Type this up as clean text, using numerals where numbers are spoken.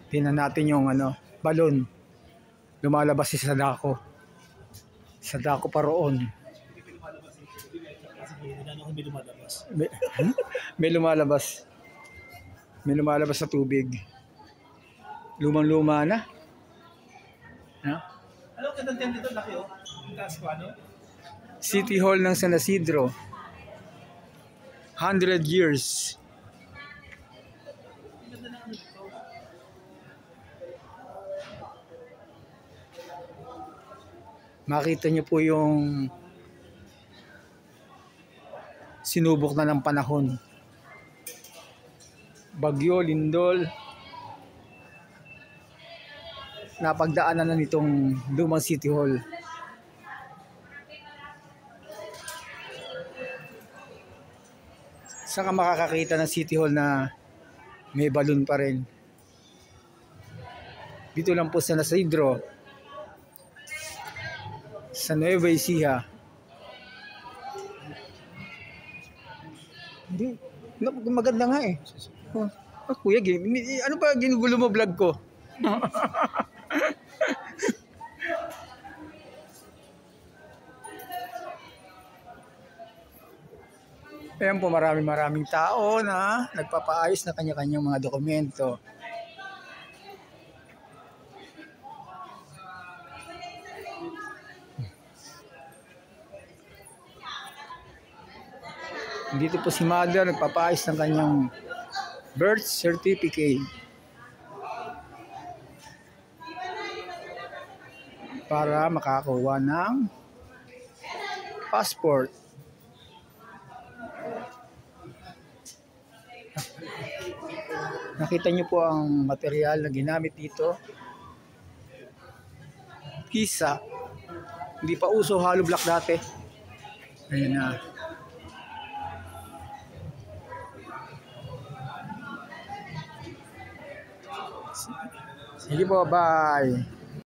Tingnan natin yung balon. Lumalabas si Sadako. Sadako pa roon. May lumalabas. May lumalabas sa tubig. Lumang-luma na. Ano kadang dito laki oh? Taas ko ano? City Hall ng San Isidro. 100 years. Makita niyo po yung sinubok na ng panahon. Bagyo, lindol. Napagdaanan na nitong lumang City Hall. Saan ka makakakita ng City Hall na may balon pa rin? Dito lang po sa San Isidro, sa Nueva Ecija. Hindi, maganda nga eh. Kuya, ano pa ginugulo mo vlog ko? Ayan po, maraming tao na nagpapaayos na kanya-kanyang mga dokumento. Dito po si Mother nagpapaayos ng kanyang birth certificate para makakuha ng passport. Nakita niyo po ang material na ginamit dito. Pisa. Hindi pa uso hollow block dati. Ayan na. Sige po, bye.